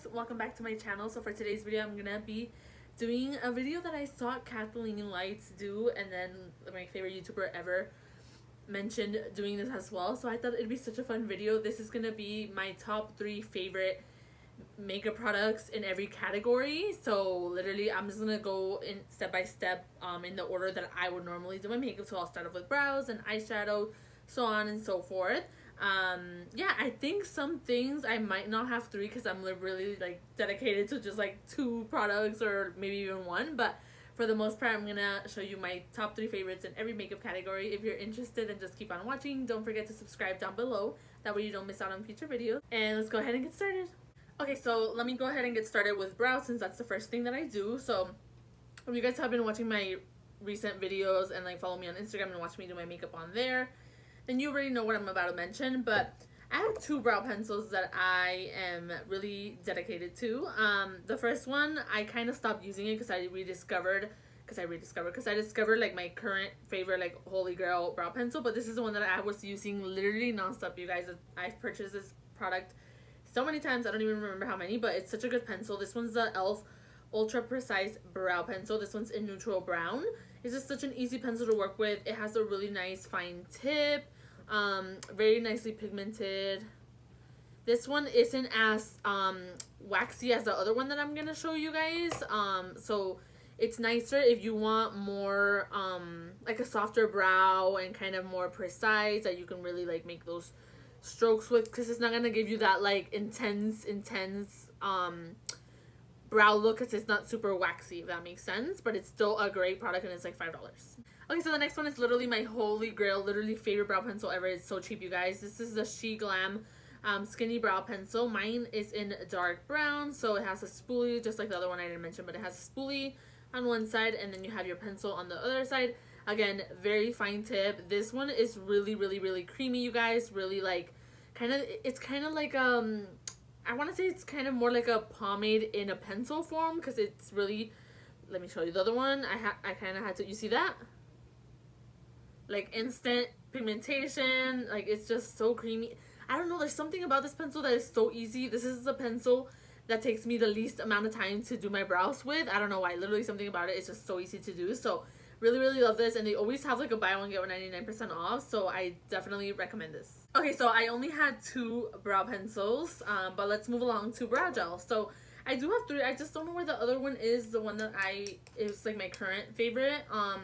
guys, welcome back to my channel. So for today's video, I'm gonna be doing a video that I saw Kathleen Lights do, and then my favorite YouTuber ever mentioned doing this as well. So I thought it'd be such a fun video. This is gonna be my top 3 favorite makeup products in every category. So literally I'm just gonna go in step by step in the order that I would normally do my makeup. So I'll start off with brows and eyeshadow, so on and so forth. Yeah, I think some things I might not have 3 because I'm really like dedicated to just like 2 products or maybe even 1, but for the most part I'm gonna show you my top 3 favorites in every makeup category. If you're interested, then just keep on watching. Don't forget to subscribe down below, that way you don't miss out on future videos. And let's go ahead and get started. Okay, so let me go ahead and get started with brows since that's the first thing that I do. So if you guys have been watching my recent videos and like follow me on Instagram and watch me do my makeup on there, then you already know what I'm about to mention. But I have 2 brow pencils that I am really dedicated to. The first one, I kind of stopped using it because I discovered like my current favorite like holy grail brow pencil. But this is the one that I was using literally nonstop, you guys. I've purchased this product so many times, I don't even remember how many, but it's such a good pencil. This one's the e.l.f. Ultra Precise Brow Pencil. This one's in neutral brown. It's just such an easy pencil to work with. It has a really nice fine tip, very nicely pigmented. This one isn't as waxy as the other one that I'm gonna show you guys. So it's nicer if you want more like a softer brow and kind of more precise, that you can really like make those strokes with, because it's not gonna give you that like intense brow look, because it's not super waxy, if that makes sense. But it's still a great product, and it's like $5. Okay, so the next one is literally my holy grail, literally favorite brow pencil ever. It's so cheap, you guys. This is the SheGlam Skinny Brow Pencil. Mine is in dark brown, so it has a spoolie, just like the other one I didn't mention, but it has a spoolie on one side, and then you have your pencil on the other side. Again, very fine tip. This one is really creamy, you guys. Really like it's kind of like I want to say it's kind of more like a pomade in a pencil form, because it's really, let me show you the other one. I kind of had to, you see that? Like instant pigmentation, like it's just so creamy. I don't know, there's something about this pencil that is so easy. This is the pencil that takes me the least amount of time to do my brows with. I don't know why, literally something about it is just so easy to do. So really love this, and they always have like a buy one get one 99% off, so I definitely recommend this. Okay, so I only had 2 brow pencils, but let's move along to brow gel. So I do have 3. I just don't know where the other one is, the one that is like my current favorite. I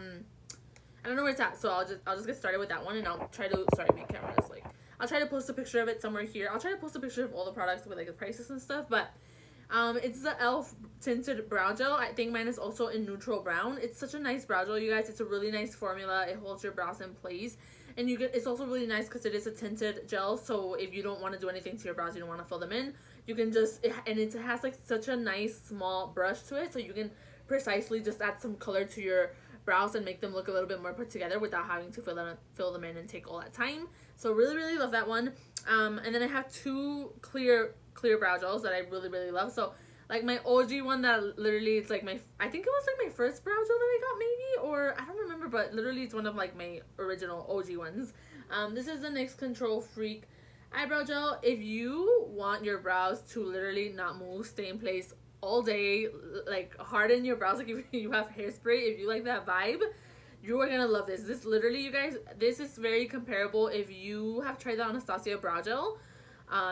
don't know where it's at, so I'll just get started with that one, and I'll try to, sorry, my camera is like, I'll try to post a picture of it somewhere here. I'll try to post a picture of all the products with like the prices and stuff. But it's the e.l.f. tinted brow gel. I think mine is also in neutral brown. It's such a nice brow gel, you guys. It's a really nice formula. It holds your brows in place, and it's also really nice because it is a tinted gel. So if you don't want to do anything to your brows, you don't want to fill them in, you can just and it has like such a nice small brush to it, so you can precisely just add some color to your brows and make them look a little bit more put together without having to fill them in and take all that time. So really love that one. And then I have 2 clear brow gels that I really love. So like my OG one that literally, it's like I think it was like my first brow gel that I got, maybe, or I don't remember, but literally it's one of like my original OG ones. This is the NYX Control Freak eyebrow gel. If you want your brows to literally not move, stay in place all day, like harden your brows, like if you have hairspray, if you like that vibe, you are gonna love this. This literally, you guys, this is very comparable. If you have tried the Anastasia brow gel,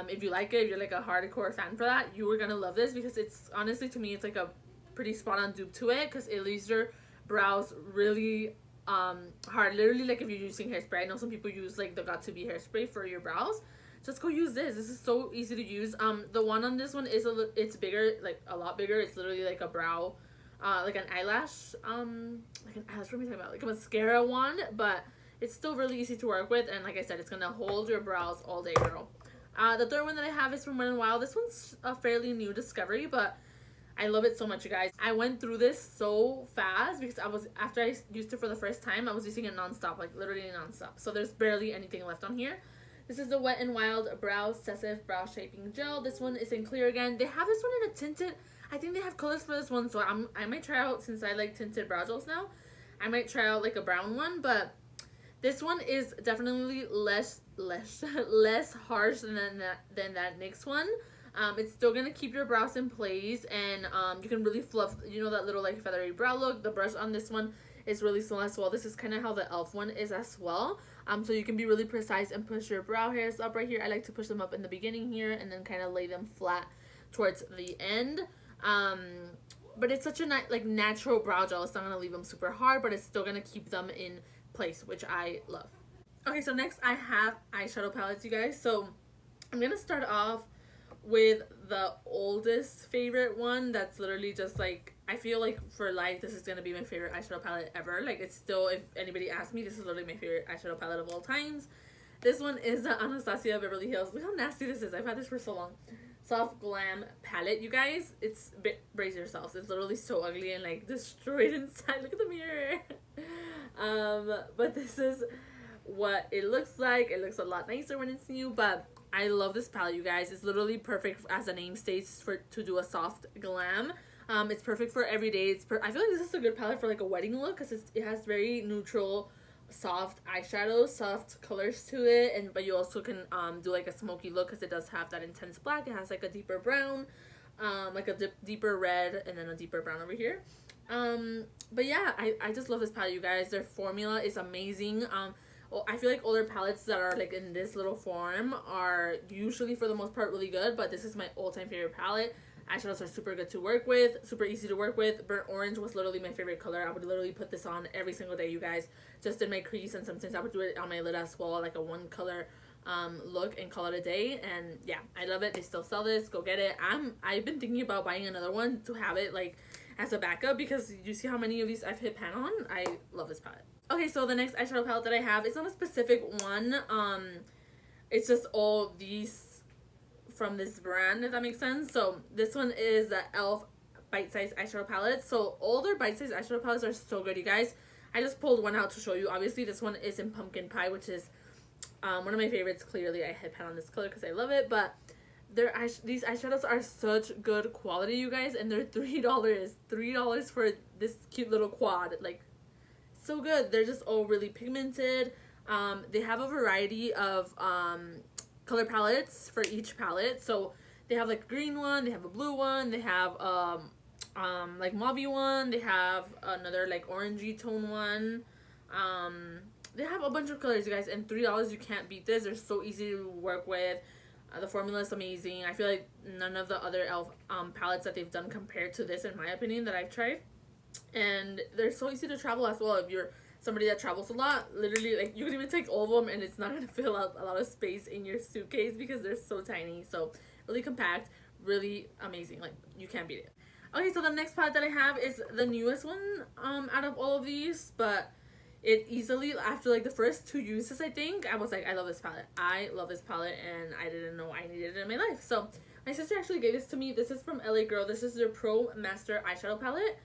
if you like it, if you're like a hardcore fan for that, you are gonna love this, because it's honestly, to me, it's like a pretty spot on dupe to it, because it leaves your brows really hard. Literally, like if you're using hairspray, I know some people use like the Got2b hairspray for your brows. Just go use this. This is so easy to use. The one on this one is it's bigger, like a lot bigger. It's literally like a brow, like an eyelash, what am I talking about? Like a mascara one, but it's still really easy to work with. And like I said, it's gonna hold your brows all day, girl. The third one that I have is from Wet n Wild. This one's a fairly new discovery, but I love it so much, you guys. I went through this so fast because after I used it for the first time, I was using it nonstop, like literally nonstop. So there's barely anything left on here. This is the Wet n Wild Brow Obsessive Brow Shaping Gel. This one is in clear again. They have this one in a tinted. I think they have colors for this one, so I might try out, since I like tinted brow gels now, I might try out like a brown one. But this one is definitely less harsh than that NYX one. It's still gonna keep your brows in place, and you can really fluff, you know, that little like feathery brow look. The brush on this one is really small as well. This is kind of how the e.l.f. one is as well. So you can be really precise and push your brow hairs up right here. I like to push them up in the beginning here and then kind of lay them flat towards the end. But it's such a like natural brow gel. It's not gonna leave them super hard, but it's still gonna keep them in place, which I love. Okay, so next I have eyeshadow palettes, you guys. So I'm gonna start off with the oldest favorite one. That's literally just like, I feel like for life this is gonna be my favorite eyeshadow palette ever. Like, it's still, if anybody asks me, this is literally my favorite eyeshadow palette of all times. This one is the Anastasia Beverly Hills. Look how nasty this is. I've had this for so long. Soft Glam palette, you guys. It's brace yourselves. It's literally so ugly and like destroyed inside. Look at the mirror. But this is what it looks like. It looks a lot nicer when it's new, but I love this palette, you guys. It's literally perfect, as the name states, to do a soft glam. It's perfect for every day. I feel like this is a good palette for like a wedding look, because it has very neutral, soft eyeshadows, soft colors to it, but you also can do like a smoky look, because it does have that intense black. It has like a deeper brown, like a deeper red, and then a deeper brown over here. But yeah, I just love this palette, you guys. Their formula is amazing. I feel like older palettes that are like in this little form are usually for the most part really good, but this is my all-time favorite palette. Eyeshadows are super good to work with, super easy to work with. Burnt orange was literally my favorite color. I would literally put this on every single day, you guys, just in my crease, and sometimes I would do it on my lid as well, like a one color look, and call it a day. And yeah, I love it. They still sell this. Go get it. I've been thinking about buying another one to have it like as a backup, because you see how many of these I've hit pan on. I love this palette. Okay, so the next eyeshadow palette that I have is not a specific one. It's just all these from this brand, if that makes sense. So this one is the e.l.f. Bite Size Eyeshadow Palette. So all their Bite Size eyeshadow palettes are so good, you guys. I just pulled one out to show you. Obviously, this one is in Pumpkin Pie, which is one of my favorites. Clearly, I hit pan on this color because I love it. But these eyeshadows are such good quality, you guys, and they're $3. $3 for this cute little quad. Like, so good. They're just all really pigmented. They have a variety of color palettes for each palette. So they have like a green one, they have a blue one, they have like mauve one, they have another like orangey tone one. They have a bunch of colors, you guys, and $3, you can't beat this. They're so easy to work with. The formula is amazing. I feel like none of the other e.l.f. Palettes that they've done compared to this, in my opinion, that I've tried. And they're so easy to travel as well. If you're somebody that travels a lot, literally, like, you can even take all of them and it's not going to fill up a lot of space in your suitcase because they're so tiny. So really compact, really amazing. Like, you can't beat it. Okay, so the next palette that I have is the newest one out of all of these, but it easily, after like the first 2 uses, I think, I was like, I love this palette. I love this palette, and I didn't know I needed it in my life. So my sister actually gave this to me. This is from LA Girl. This is their Pro Master Eyeshadow Palette.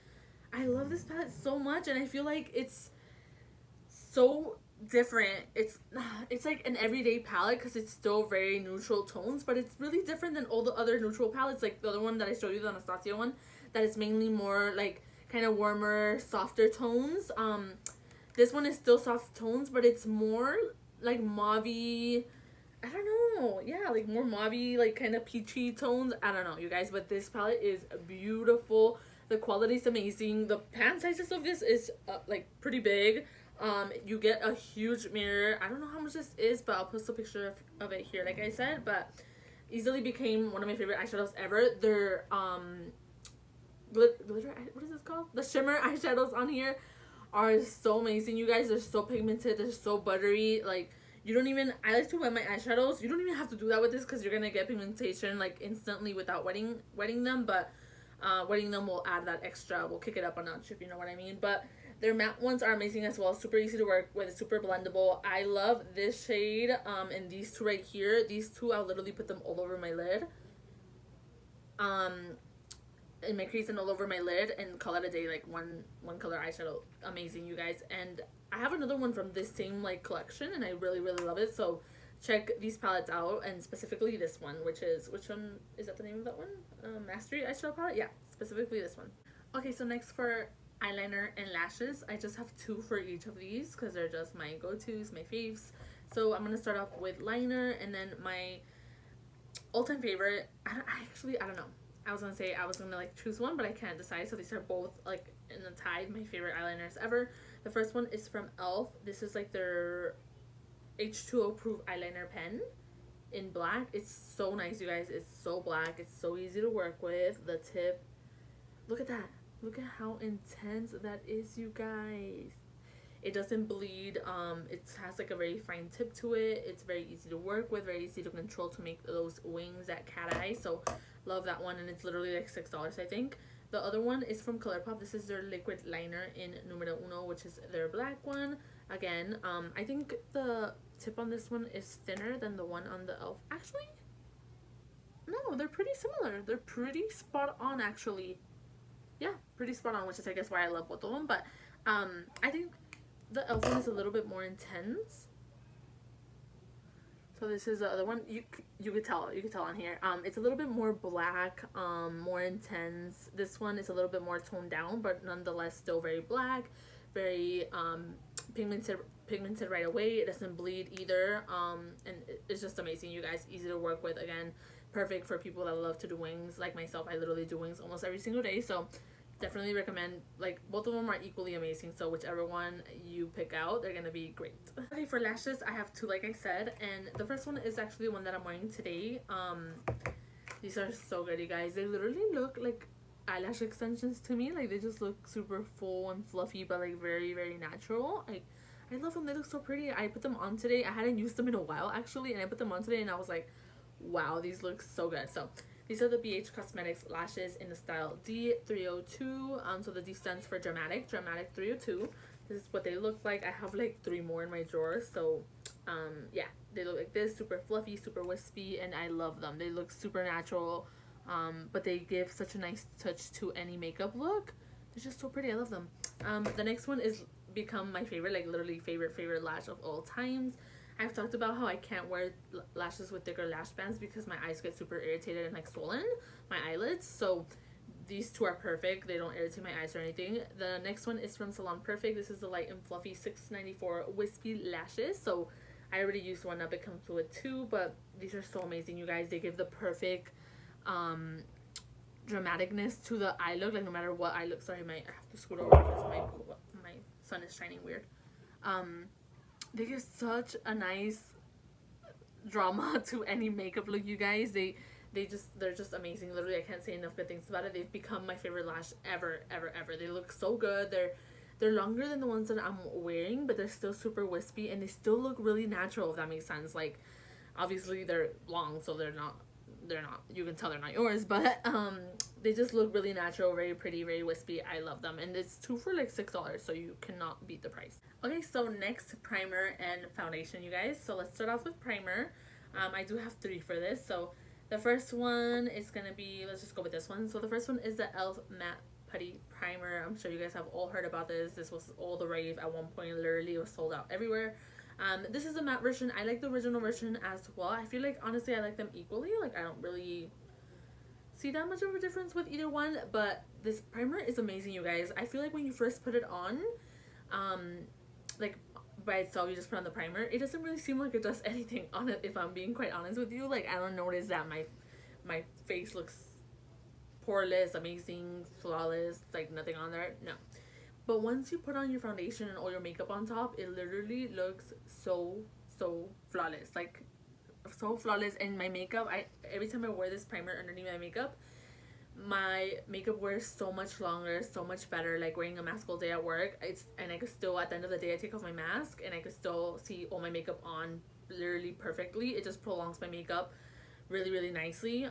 I love this palette so much, and I feel like it's so different. It's like an everyday palette because it's still very neutral tones, but it's really different than all the other neutral palettes, like the other one that I showed you, the Anastasia one, that is mainly more like kind of warmer, softer tones. This one is still soft tones, but it's more like mauve-y, I don't know, yeah, like more mauve-y, like kind of peachy tones. I don't know, you guys, but this palette is beautiful. The quality is amazing. The pan sizes of this is like pretty big. You get a huge mirror. I don't know how much this is, but I'll post a picture of it here, like I said. But easily became one of my favorite eyeshadows ever. Their glitter, what is this called? The shimmer eyeshadows on here are so amazing, you guys. They're so pigmented. They're so buttery. Like, you don't even, I like to wet my eyeshadows. You don't even have to do that with this because you're gonna get pigmentation like instantly without wetting them. But wetting them will add that extra, will kick it up a notch, if you know what I mean. But their matte ones are amazing as well. Super easy to work with, super blendable. I love this shade and these two right here. These two, I'll literally put them all over my lid. In my crease and all over my lid, and call it a day. Like one color eyeshadow. Amazing, you guys. And I have another one from this same like collection, and I really love it. So check these palettes out, and specifically this one, which one is that the name of that one? Mastery Eyeshadow Palette? Yeah, specifically this one. Okay, so next for eyeliner and lashes, I just have 2 for each of these because they're just my go-tos, my faves. So I'm gonna start off with liner, and then my all-time favorite. I don't know. I was gonna say I was gonna like choose one, but I can't decide. So these are both like in the tie. My favorite eyeliners ever. The first one is from Elf. This is like their H2O proof eyeliner pen in black. It's so nice, you guys. It's so black. It's so easy to work with. The tip. Look at that. Look at how intense that is, you guys. It doesn't bleed. It has like a very fine tip to it. It's very easy to work with, very easy to control to make those wings that cat eye. So love that one, and it's literally like $6, I think. The other one is from ColourPop. This is their liquid liner in numero uno, which is their black one. Again, I think the tip on this one is thinner than the one on the Elf. Actually, no, they're pretty similar. They're pretty spot on, actually. Yeah, pretty spot on, which is I guess why I love both of them. But I think the Elf one is a little bit more intense. So this is the other one. You could tell on here. It's a little bit more black, more intense. This one is a little bit more toned down, but nonetheless still very black, very pigmented right away. It doesn't bleed either. And it's just amazing, you guys. Easy to work with. Again, perfect for people that love to do wings like myself. I literally do wings almost every single day, so definitely recommend. Like, both of them are equally amazing, so whichever one you pick out, they're gonna be great. Okay, for lashes I have two, like I said, and the first one is actually one that I'm wearing today. These are so good, you guys. They literally look like eyelash extensions to me. Like, they just look super full and fluffy, but like very, very natural. I love them. They look so pretty. I put them on today. I hadn't used them in a while, actually, and I put them on today and I was like, wow, these look so good. So these are the BH Cosmetics lashes in the style D302. So the D stands for dramatic 302. This is what they look like. I have like 3 more in my drawer. So yeah, they look like this, super fluffy, super wispy, and I love them. They look super natural, but they give such a nice touch to any makeup look. They're just so pretty. I love them. The next one is become my favorite, like literally favorite lash of all times. I've talked about how I can't wear lashes with thicker lash bands because my eyes get super irritated and like swollen, my eyelids. So these two are perfect. They don't irritate my eyes or anything. The next one is from Salon Perfect. This is the light and fluffy 694 wispy lashes. So I already used one up. It comes with 2, but these are so amazing, you guys. They give the perfect dramaticness to the eye look. Like, no matter what eye look. Sorry, I have to scoot over because my sun is shining weird. They give such a nice drama to any makeup look, you guys. They're just amazing. Literally, I can't say enough good things about it. They've become my favorite lash ever. They look so good. They're longer than the ones that I'm wearing, but they're still super wispy, and they still look really natural, if that makes sense. Like, obviously they're long, so they're not, you can tell they're not yours, but they just look really natural, very pretty, very wispy. I love them, and it's 2 for like $6, so you cannot beat the price. Okay, so next, primer and foundation, you guys. So let's start off with primer. I do have 3 for this. So the first one is gonna be, let's just go with this one. So the first one is the e.l.f. Matte Putty Primer. I'm sure you guys have all heard about this. This was all the rave at one point. Literally, it was sold out everywhere. This is a matte version. I like the original version as well. I feel like, honestly, I like them equally. Like, I don't really see that much of a difference with either one, but this primer is amazing, you guys. I feel like when you first put it on, like, by itself, you just put on the primer, it doesn't really seem like it does anything on it, if I'm being quite honest with you. Like, I don't notice that my face looks poreless, amazing, flawless, like nothing on there. No. But once you put on your foundation and all your makeup on top, it literally looks so flawless. Like, so flawless. And my makeup, every time I wear this primer underneath my makeup wears so much longer, so much better. Like, wearing a mask all day at work, and I could still, at the end of the day, I take off my mask and I could still see all my makeup on literally perfectly. It just prolongs my makeup really nicely.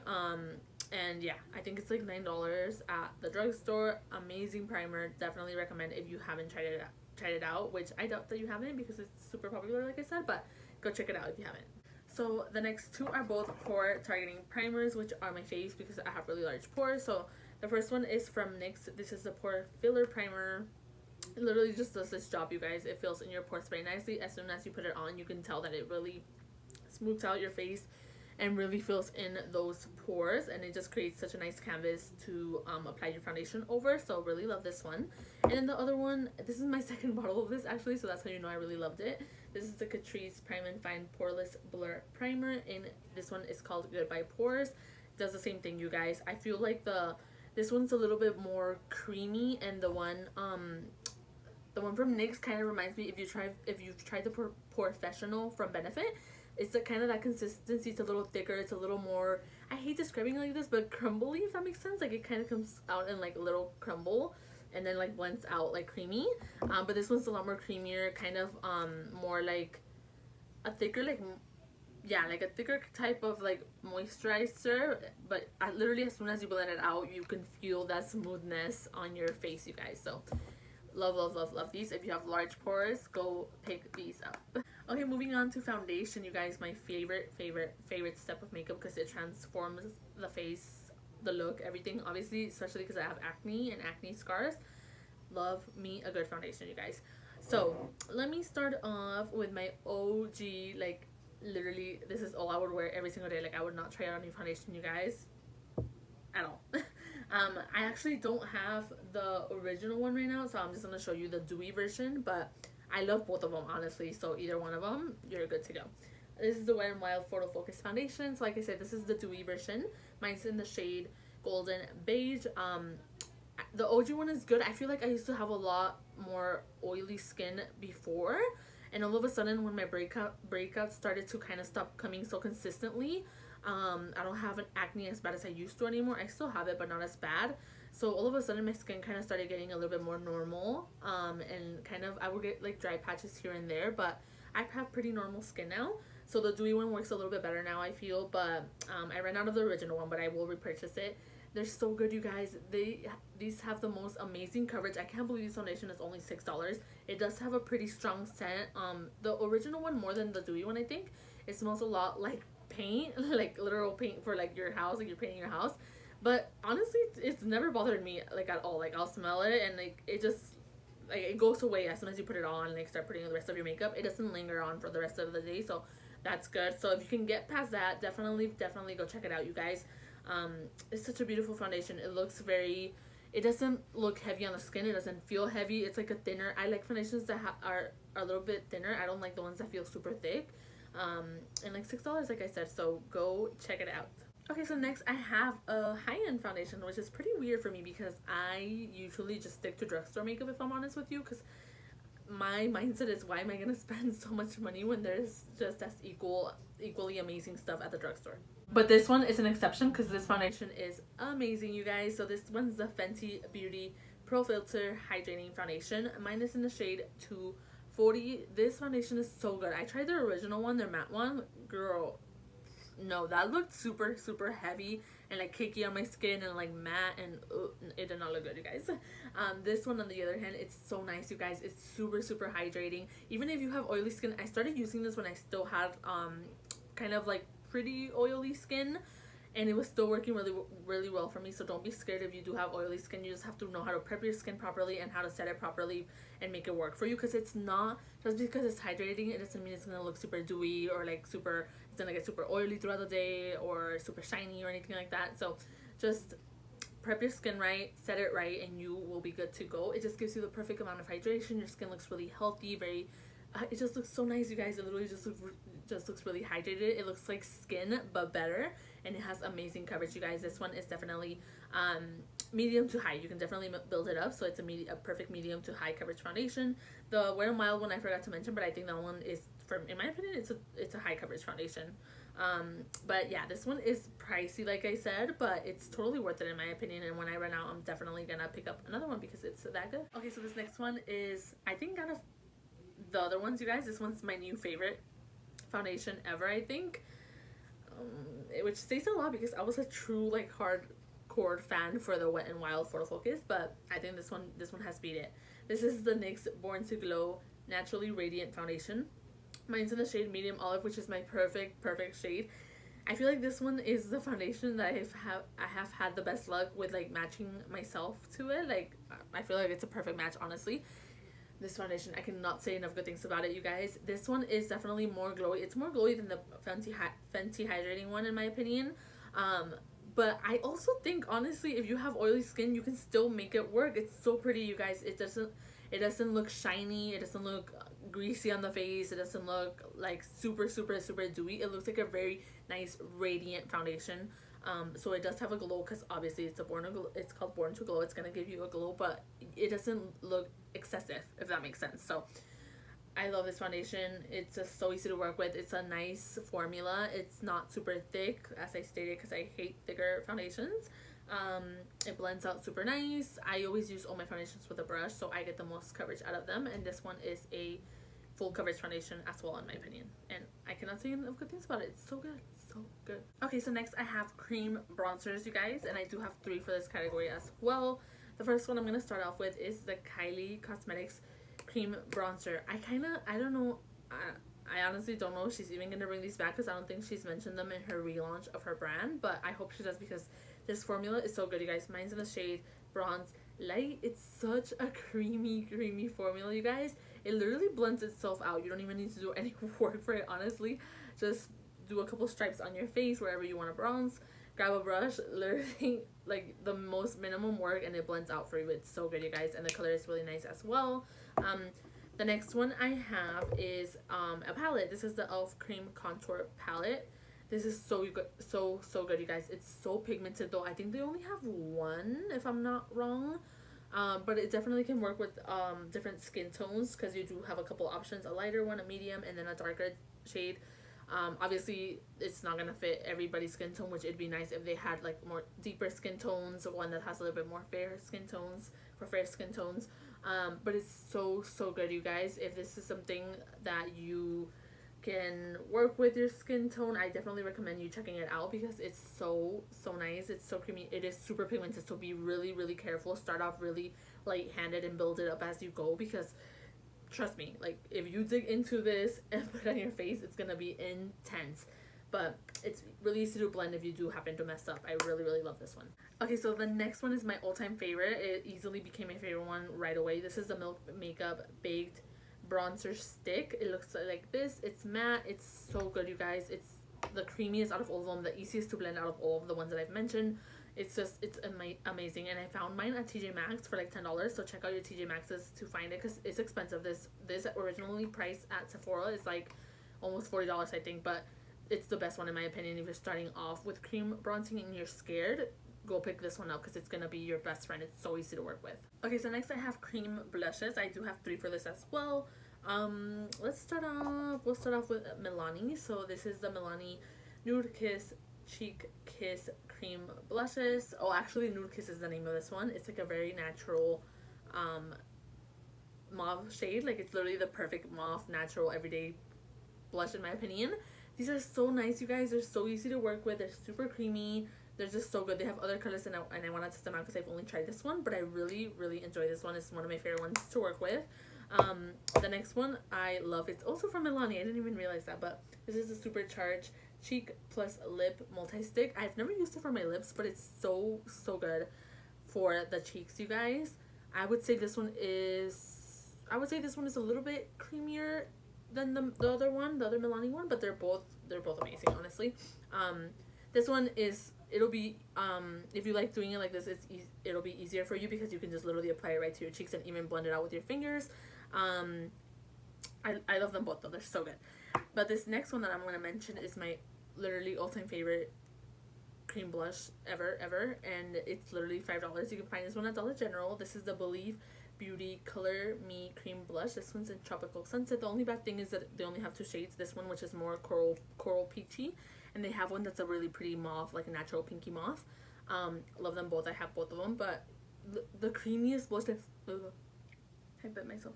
And yeah, I think it's like $9 at the drugstore. Amazing primer. Definitely recommend if you haven't tried it out, which I doubt that you haven't because it's super popular, like I said, but go check it out if you haven't. So the next 2 are both pore targeting primers, which are my faves because I have really large pores. So the first one is from NYX. This is the pore filler primer. It literally just does this job, you guys. It fills in your pores very nicely. As soon as you put it on, you can tell that it really smooths out your face and really fills in those pores, and it just creates such a nice canvas to apply your foundation over. So really love this one. And then the other one, this is my second bottle of this actually, so that's how you know I really loved it. This is the Catrice Prime and Fine Poreless Blur Primer, and this one is called Goodbye Pores. It does the same thing, you guys. I feel like this one's a little bit more creamy, and the one from NYX kind of reminds me, if you've tried the Porefessional from Benefit, it's the kind of that consistency. It's a little thicker, it's a little more, I hate describing it like this, but crumbly, if that makes sense. Like it kind of comes out in like a little crumble and then like blends out like creamy. But this one's a lot more creamier, kind of more like a thicker, like like a thicker type of like moisturizer. But literally as soon as you blend it out, you can feel that smoothness on your face, you guys. So love, love, love, love these. If you have large pores, go pick these up. Okay, moving on to foundation, you guys. My favorite step of makeup, because it transforms the face, the look, everything, obviously, especially because I have acne and acne scars. Love me a good foundation, you guys. So let me start off with my OG, like literally this is all I would wear every single day. Like I would not try out any foundation, you guys, at all. I actually don't have the original one right now, so I'm just gonna show you the dewy version, but I love both of them, honestly, so either one of them, you're good to go. This is the Wet n Wild Photo Focus Foundation. So like I said, this is the dewy version. Mine's in the shade Golden Beige. The OG one is good. I feel like I used to have a lot more oily skin before, and all of a sudden when my breakouts started to kind of stop coming so consistently, I don't have an acne as bad as I used to anymore. I still have it, but not as bad. So all of a sudden my skin kind of started getting a little bit more normal, and kind of I would get like dry patches here and there, but I have pretty normal skin now. So the dewy one works a little bit better now, I feel. But I ran out of the original one, but I will repurchase it. They're so good, you guys. These have the most amazing coverage. I can't believe this foundation is only $6. It does have a pretty strong scent. The original one more than the dewy one, I think. It smells a lot like paint, like literal paint for like your house, like you're painting your house. But honestly, it's never bothered me like at all. Like I'll smell it and like it just like it goes away as soon as you put it on and like start putting on the rest of your makeup. It doesn't linger on for the rest of the day, so that's good. So if you can get past that, definitely go check it out, you guys. It's such a beautiful foundation. It looks very, it doesn't look heavy on the skin. It doesn't feel heavy. It's like a thinner, I like foundations that are a little bit thinner. I don't like the ones that feel super thick. And like $6, like I said, so go check it out. Okay, so next I have a high-end foundation, which is pretty weird for me because I usually just stick to drugstore makeup, if I'm honest with you, because my mindset is, why am I gonna spend so much money when there's just as equally amazing stuff at the drugstore? But this one is an exception because this foundation is amazing, you guys. So this one's the Fenty Beauty Pro Filter Hydrating Foundation. Mine is in the shade 240. This foundation is so good. I tried their original one, their matte one. Girl, no, that looked super heavy and like cakey on my skin and like matte, and it did not look good, you guys. This one on the other hand, it's so nice, you guys. It's super hydrating. Even if you have oily skin, I started using this when I still had kind of like pretty oily skin, and it was still working really well for me. So don't be scared if you do have oily skin. You just have to know how to prep your skin properly and how to set it properly and make it work for you, because it's not just because it's hydrating, it doesn't mean it's gonna look super dewy or like it's gonna get super oily throughout the day or super shiny or anything like that. So just prep your skin right, set it right, and you will be good to go. It just gives you the perfect amount of hydration. Your skin looks really healthy, very it just looks so nice, you guys. It literally just looks really hydrated. It looks like skin but better, and it has amazing coverage, you guys. This one is definitely medium to high. You can definitely build it up, so it's a perfect medium to high coverage foundation. The Wet n Wild one I forgot to mention, but I think that one is, in my opinion, it's a high coverage foundation. But yeah, this one is pricey, like I said, but it's totally worth it in my opinion. And when I run out, I'm definitely gonna pick up another one because it's that good. Okay, so this next one is, I think, kind of the other ones, you guys. This one's my new favorite foundation ever, I think, which says a lot because I was a true like hardcore fan for the Wet n Wild Photo Focus, but I think this one has beat it. This is the NYX Born to Glow Naturally Radiant Foundation. Mine's in the shade Medium Olive, which is my perfect shade. I feel like this one is the foundation that I have had the best luck with, like matching myself to it. Like I feel like it's a perfect match, honestly. This foundation, I cannot say enough good things about it, you guys. This one is definitely more glowy. It's more glowy than the Fenty hydrating one, in my opinion. But I also think, honestly, if you have oily skin, you can still make it work. It's so pretty, you guys. It doesn't look shiny. It doesn't look greasy on the face. It doesn't look like super dewy. It looks like a very nice radiant foundation. So it does have a glow, because obviously it's called Born to Glow. It's gonna give you a glow, but it doesn't look excessive, if that makes sense. So I love this foundation. It's just so easy to work with. It's a nice formula. It's not super thick, as I stated, because I hate thicker foundations. It blends out super nice. I always use all my foundations with a brush, so I get the most coverage out of them, and this one is a full coverage foundation as well, in my opinion, and I cannot say enough good things about it. It's so good, so good. Okay, so next I have cream bronzers, you guys, and I do have 3 for this category as well. The first one I'm gonna start off with is the Kylie Cosmetics cream bronzer. I don't know, I honestly don't know if she's even gonna bring these back, because I don't think she's mentioned them in her relaunch of her brand, but I hope she does, because this formula is so good, you guys. Mine's in the shade Bronze Light. It's such a creamy formula, you guys. It literally blends itself out. You don't even need to do any work for it, honestly. Just do a couple stripes on your face wherever you want to bronze. Grab a brush, literally like the most minimum work, and it blends out for you. It's so good, you guys, and the color is really nice as well. The next one I have is a palette. This is the e.l.f. Cream Contour Palette. This is so good, so good, you guys. It's so pigmented, though. I think they only have one, if I'm not wrong. But it definitely can work with different skin tones, because you do have a couple options: a lighter one, a medium, and then a darker shade. Obviously, it's not gonna fit everybody's skin tone, which it'd be nice if they had like more deeper skin tones, one that has a little bit more fair skin tones for fair skin tones. But it's so good, you guys. If this is something that you can work with your skin tone, I definitely recommend you checking it out, because it's so nice. It's so creamy. It is super pigmented, so be really careful. Start off really light-handed and build it up as you go, because trust me, like, if you dig into this and put it on your face, it's gonna be intense. But it's really easy to blend if you do happen to mess up. I really love this one. Okay, so the next one is my all-time favorite. It easily became my favorite one right away. This is the Milk Makeup Baked Bronzer Stick. It looks like this. It's matte. It's so good, you guys. It's the creamiest out of all of them, the easiest to blend out of all of the ones that I've mentioned. It's amazing, and I found mine at TJ Maxx for like $10, so check out your TJ Maxx's to find it, because it's expensive. This originally priced at Sephora is like almost $40, I think, but it's the best one in my opinion. If you're starting off with cream bronzing and you're scared, go pick this one up, because it's gonna be your best friend. It's so easy to work with. Okay, so next I have cream blushes. I do have 3 for this as well. We'll start off with Milani. So this is the Milani Nude Kiss Cheek Kiss Cream Blushes. Oh, actually Nude Kiss is the name of this one. It's like a very natural mauve shade. Like, it's literally the perfect mauve natural everyday blush, in my opinion. These are so nice, you guys. They're so easy to work with. They're super creamy. They're just so good. They have other colors, and I want to test them out, because I've only tried this one, but I really enjoy this one. It's one of my favorite ones to work with. The next one I love. It's also from Milani. I didn't even realize that, but this is a Supercharged Cheek Plus Lip Multi-Stick. I've never used it for my lips, but it's so good for the cheeks, you guys. I would say this one is a little bit creamier than the other one, the other Milani one, but they're both amazing, honestly. This one is, it'll be if you like doing it like this, it'll be easier for you, because you can just literally apply it right to your cheeks and even blend it out with your fingers. I love them both, though. They're so good. But this next one that I'm going to mention is my literally all-time favorite cream blush ever, and it's literally $5. You can find this one at Dollar General. This is the Believe Beauty Color Me Cream Blush. This one's in Tropical Sunset. The only bad thing is that they only have 2 shades. This one, which is more coral peachy, and they have one that's a really pretty mauve, like a natural pinky mauve. Love them both. I have both of them, but the creamiest blush I bit myself.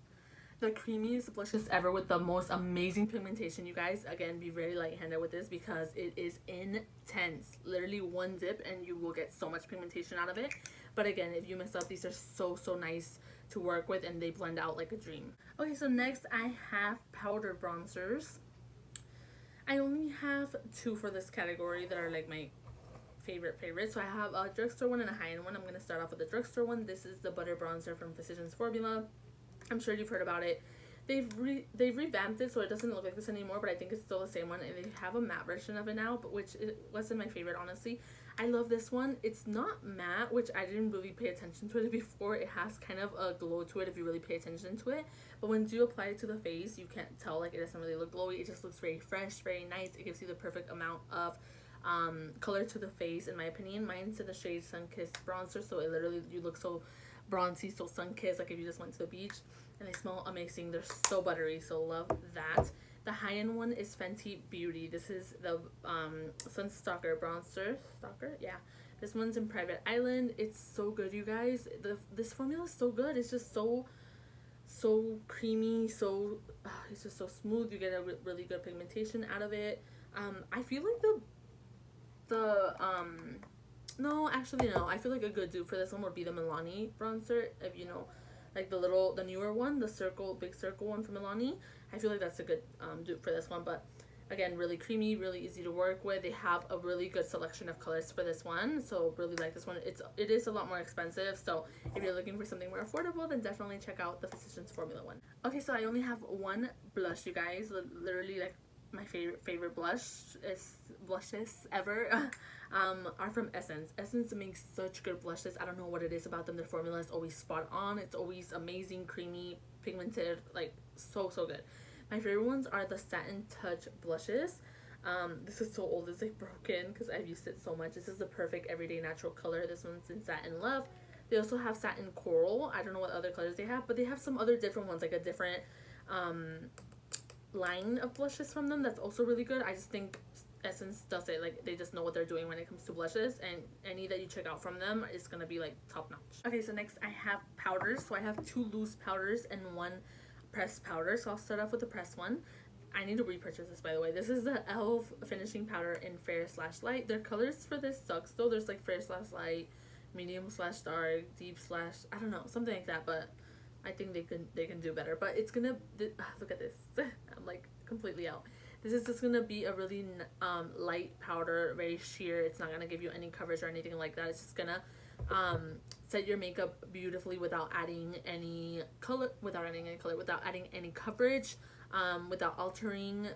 The creamiest blushes ever, with the most amazing pigmentation, you guys. Again, be very light-handed with this, because it is intense. Literally one dip and you will get so much pigmentation out of it. But again, if you mess up, these are so nice to work with, and they blend out like a dream. Okay, so next I have powder bronzers. I only have 2 for this category that are like my favorite. So I have a drugstore one and a high-end one. I'm going to start off with the drugstore one. This is the Butter Bronzer from Physicians Formula. I'm sure you've heard about it. They've revamped it so it doesn't look like this anymore, but I think it's still the same one, and they have a matte version of it now, but which it wasn't my favorite, honestly. I love this one. It's not matte, which I didn't really pay attention to it before. It has kind of a glow to it if you really pay attention to it, but when you apply it to the face, you can't tell, like, it doesn't really look glowy. It just looks very fresh, very nice. It gives you the perfect amount of color to the face, in my opinion. Mine's in the shade Sun-Kissed Bronzer, so it literally, you look so bronzy, so sun-kissed, like if you just went to the beach. And they smell amazing. They're so buttery, so love that. The high-end one is Fenty Beauty. This is the Sunstalker Bronzer. Stalker? Yeah. This one's in Private Island. It's so good, you guys. This formula is so good. It's just so creamy, so it's just so smooth. You get a really good pigmentation out of it. I feel like no, actually no. I feel like a good dupe for this one would be the Milani bronzer, if you know, like the newer one, the big circle one from Milani. I feel like that's a good dupe for this one, but again, really creamy, really easy to work with. They have a really good selection of colors for this one, so really like this one. It is a lot more expensive, so if you're looking for something more affordable, then definitely check out the Physicians Formula one. Okay, so I only have one blush, you guys. Literally, like, my favorite blushes ever are from Essence. Essence makes such good blushes. I don't know what it is about them. Their formula is always spot on. It's always amazing, creamy, pigmented, like so good. My favorite ones are the Satin Touch blushes. This is so old, it's like broken because I've used it so much. This is the perfect everyday natural color. This one's in Satin Love. They also have Satin Coral. I don't know what other colors they have, but they have some other different ones, like a different line of blushes from them that's also really good. I just think Essence does it, like, they just know what they're doing when it comes to blushes, and any that you check out from them is gonna be like top notch. Okay, so next I have powders. So I have 2 loose powders and 1 pressed powder. So I'll start off with the pressed one. I need to repurchase this, by the way. This is the e.l.f. finishing powder in Fair/Light. Their colors for this sucks though. There's like Fair/Light, Medium/Dark, Deep/, I don't know, something like that, but I think they can do better. But it's gonna look at this. I'm like completely out. This is just gonna be a really light powder, very sheer. It's not gonna give you any coverage or anything like that. It's just gonna set your makeup beautifully without adding any color, without adding any coverage, without altering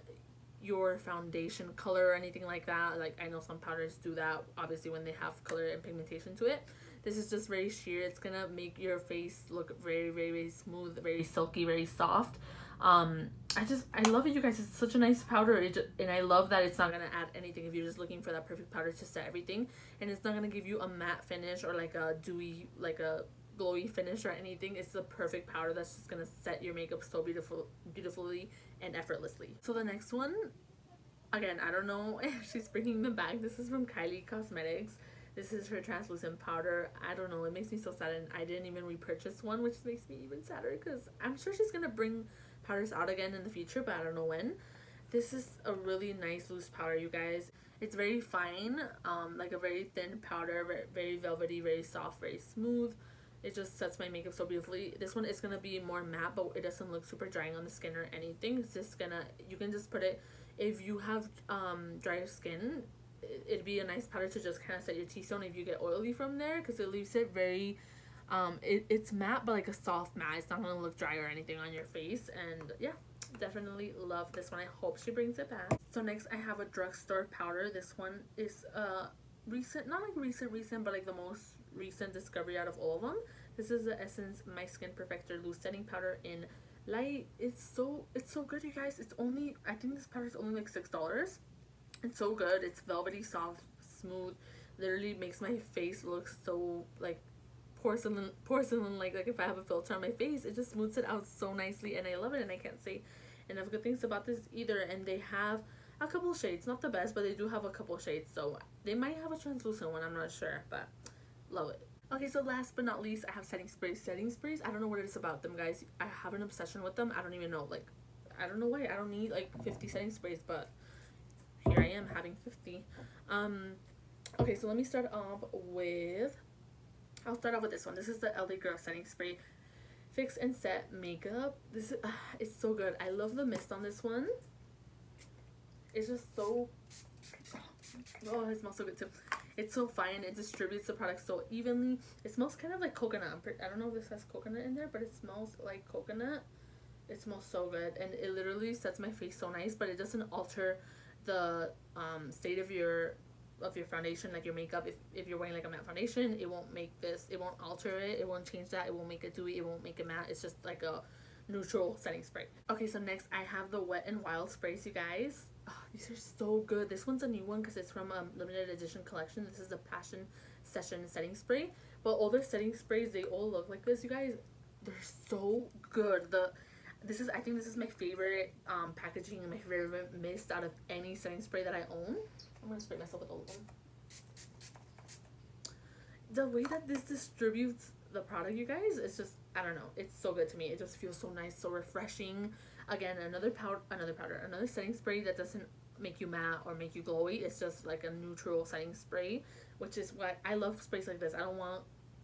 your foundation color or anything like that. Like, I know some powders do that, obviously, when they have color and pigmentation to it. This is just very sheer. It's gonna make your face look very smooth, very silky, very soft. I love it, you guys. It's such a nice powder, and I love that it's not gonna add anything if you're just looking for that perfect powder to set everything, and it's not gonna give you a matte finish or like a dewy, like a glowy finish or anything. It's the perfect powder that's just gonna set your makeup so beautifully and effortlessly. So the next one, again, I don't know if she's bringing them back. This is from Kylie Cosmetics. This is her translucent powder. I don't know, it makes me so sad, and I didn't even repurchase one, which makes me even sadder because I'm sure she's gonna bring powders out again in the future, but I don't know when. This is a really nice loose powder, you guys. It's very fine, like a very thin powder, very velvety, very soft, very smooth. It just sets my makeup so beautifully. This one is gonna be more matte, but it doesn't look super drying on the skin or anything. It's just gonna, you can just put it, if you have drier skin, it'd be a nice powder to just kind of set your T-zone if you get oily from there, because it leaves it very it's matte, but like a soft matte. It's not gonna look dry or anything on your face. And yeah, definitely love this one. I hope she brings it back. So next I have a drugstore powder. This one is recent, not like recent, but like the most recent discovery out of all of them. This is the Essence My Skin Perfector Loose Setting Powder in Light. It's so good, you guys. It's only, I think this powder is only like $6. It's so good. It's velvety, soft, smooth. Literally makes my face look so like porcelain, like if I have a filter on my face, it just smooths it out so nicely, and I love it, and I can't say enough good things about this either. And they have a couple shades, not the best, but they do have a couple shades, so they might have a translucent one, I'm not sure, but love it. Okay, so last but not least, I have setting sprays. I don't know what it is about them, guys. I have an obsession with them. I don't even know, like, I don't know why. I don't need like 50 setting sprays, but here I am having 50. Okay, so let me start off with, I'll start off with this one. This is the LA Girl Setting Spray Fix and Set Makeup. This is, it's so good. I love the mist on this one. It's just so, oh, it smells so good too. It's so fine. It distributes the product so evenly. It smells kind of like coconut. I don't know if this has coconut in there, but it smells like coconut. It smells so good, and it literally sets my face so nice, but it doesn't alter the state of your foundation, like your makeup. If you're wearing like a matte foundation, it won't make this, it won't alter it, it won't change that, it won't make it dewy, it won't make it matte. It's just like a neutral setting spray. Okay, so next I have the Wet n Wild sprays, you guys. Oh, these are so good. This one's a new one because it's from a limited edition collection. This is the Passion Session setting spray, but all their setting sprays, they all look like this, you guys. They're so good. I think this is my favorite packaging and my favorite mist out of any setting spray that I own. I'm gonna spray myself with all of them. The way that this distributes the product, you guys, it's just, I don't know, it's so good to me. It just feels so nice, so refreshing. Again, another setting spray that doesn't make you matte or make you glowy. It's just like a neutral setting spray, which is what I love. Sprays like this,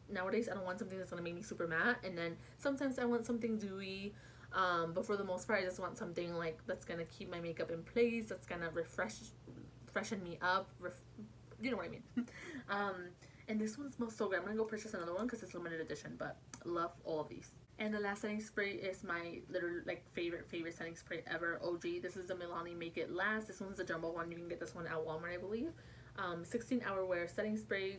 nowadays I don't want something that's gonna make me super matte, and then sometimes I want something dewy. But for the most part, I just want something like that's gonna keep my makeup in place, that's gonna freshen me up. You know what I mean. And this one smells so good. I'm gonna go purchase another one because it's limited edition, but love all of these. And the last setting spray is my literal like favorite setting spray ever. OG. This is the Milani Make It Last. This one's the jumbo one. You can get this one at Walmart, I believe. 16-hour wear setting spray.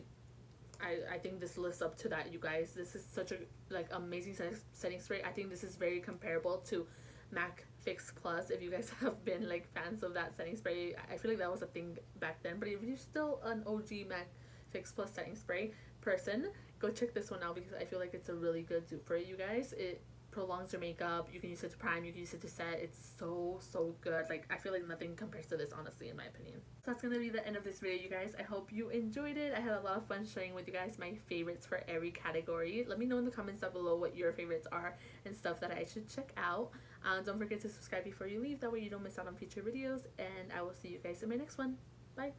I think this lives up to that, you guys. This is such a like amazing setting spray. I think this is very comparable to MAC Fix Plus. If you guys have been like fans of that setting spray, I feel like that was a thing back then. But if you're still an OG MAC Fix Plus setting spray person, go check this one out because I feel like it's a really good dupe for you guys. It prolongs your makeup. You can use it to prime, you can use it to set. It's so good. Like, I feel like nothing compares to this, honestly, in my opinion. So that's gonna be the end of this video, you guys. I hope you enjoyed it. I had a lot of fun sharing with you guys my favorites for every category. Let me know in the comments down below what your favorites are and stuff that I should check out. Don't forget to subscribe before you leave, that way you don't miss out on future videos, and I will see you guys in my next one. Bye.